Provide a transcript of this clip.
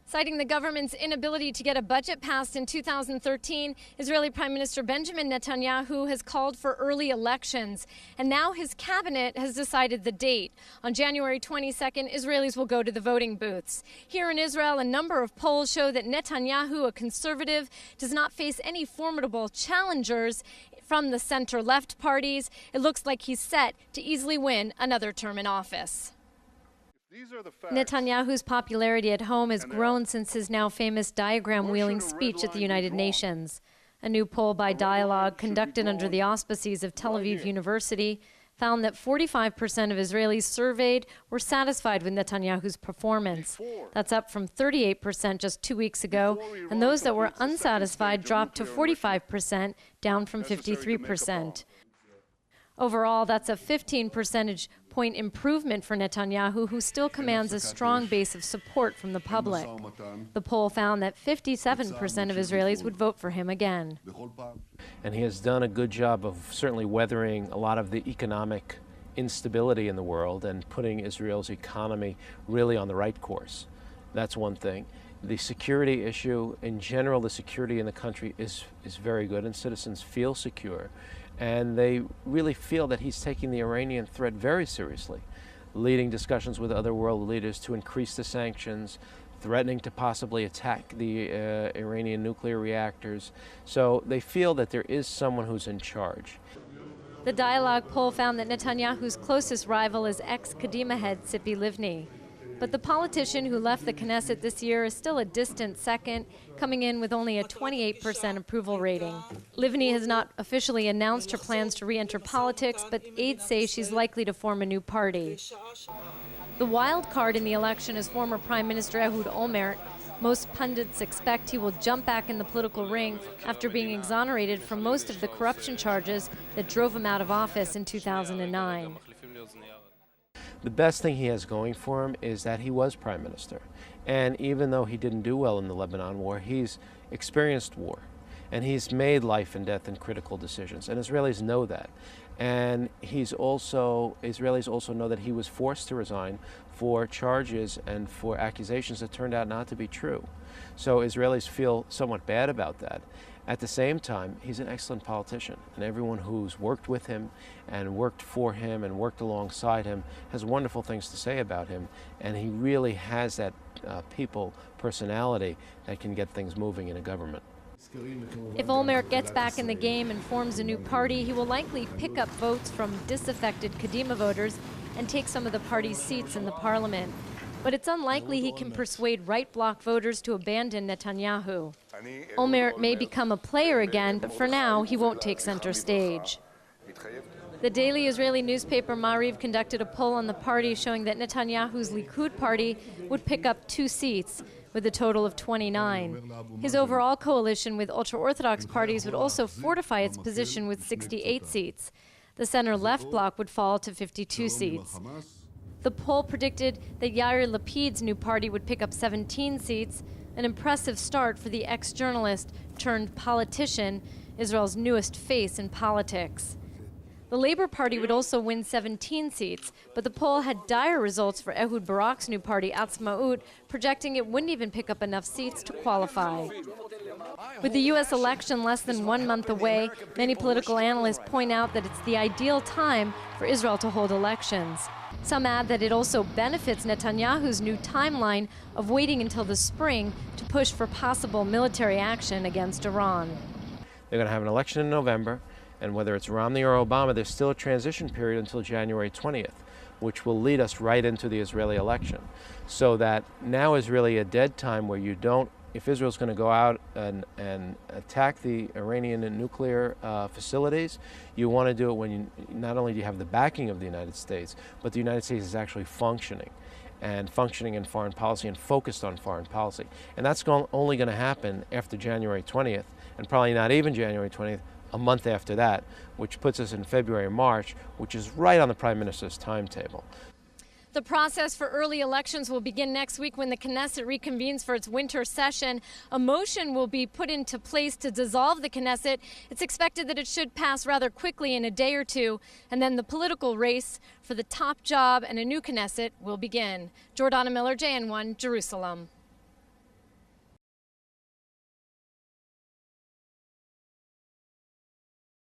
Citing the government's inability to get a budget passed in 2013, Israeli Prime Minister Benjamin Netanyahu has called for early elections. And now his cabinet has decided the date. On January 22nd, Israelis will go to the voting booths. Here in Israel, a number of polls show that Netanyahu, a conservative, does not face any formidable challengers from the center-left parties. It looks like he's set to easily win another term in office. Netanyahu's popularity at home has grown since his now famous diagram-wheeling speech at the United Nations. A new poll by Dialogue, conducted under the auspices of Tel Aviv University, found that 45% of Israelis surveyed were satisfied with Netanyahu's performance. That's up from 38% just 2 weeks ago, and those that were unsatisfied dropped to 45%, down from 53%. Overall, that's a 15 percentage point improvement for Netanyahu, who still commands a strong base of support from the public. The poll found that 57% of Israelis would vote for him again. And he has done a good job of certainly weathering a lot of the economic instability in the world and putting Israel's economy really on the right course. That's one thing. The security issue, in general, the security in the country is very good, and citizens feel secure. And they really feel that he's taking the Iranian threat very seriously, leading discussions with other world leaders to increase the sanctions, threatening to possibly attack the Iranian nuclear reactors. So they feel that there is someone who's in charge. The Dialogue poll found that Netanyahu's closest rival is ex-Kadima head Tzipi Livni. But the politician who left the Knesset this year is still a distant second, coming in with only a 28% approval rating. Livni has not officially announced her plans to re-enter politics, but aides say she's likely to form a new party. The wild card in the election is former Prime Minister Ehud Olmert. Most pundits expect he will jump back in the political ring after being exonerated from most of the corruption charges that drove him out of office in 2009. The best thing he has going for him is that he was prime minister. And even though he didn't do well in the Lebanon war, he's experienced war. And he's made life and death and critical decisions. And Israelis know that. And Israelis also know that he was forced to resign for charges and for accusations that turned out not to be true. So Israelis feel somewhat bad about that. At the same time, he's an excellent politician, and everyone who's worked with him and worked for him and worked alongside him has wonderful things to say about him, and he really has that people personality that can get things moving in a government. If Olmert gets back in the game and forms a new party, he will likely pick up votes from disaffected Kadima voters and take some of the party's seats in the parliament. But it's unlikely he can persuade right bloc voters to abandon Netanyahu. Olmert may become a player again, but for now, he won't take center stage. The daily Israeli newspaper Ma'ariv conducted a poll on the party showing that Netanyahu's Likud party would pick up 2 seats, with a total of 29. His overall coalition with ultra-Orthodox parties would also fortify its position with 68 seats. The center-left bloc would fall to 52 seats. The poll predicted that Yair Lapid's new party would pick up 17 seats, an impressive start for the ex-journalist turned politician, Israel's newest face in politics. The Labour Party would also win 17 seats, but the poll had dire results for Ehud Barak's new party, Atzmaut, projecting it wouldn't even pick up enough seats to qualify. With the U.S. election less than 1 month away, many political analysts point out that it's the ideal time for Israel to hold elections. Some add that it also benefits Netanyahu's new timeline of waiting until the spring to push for possible military action against Iran. They're going to have an election in November, and whether it's Romney or Obama, there's still a transition period until January 20th, which will lead us right into the Israeli election. So that now is really a dead time where you don't, if Israel's going to go out and attack the Iranian nuclear facilities, you want to do it when not only do you have the backing of the United States, but the United States is actually functioning in foreign policy and focused on foreign policy. And that's only going to happen after January 20th, and probably not even January 20th, a month after that, which puts us in February or March, which is right on the Prime Minister's timetable. The process for early elections will begin next week when the Knesset reconvenes for its winter session. A motion will be put into place to dissolve the Knesset. It's expected that it should pass rather quickly in a day or two, and then the political race for the top job and a new Knesset will begin. Jordana Miller, JN1, Jerusalem.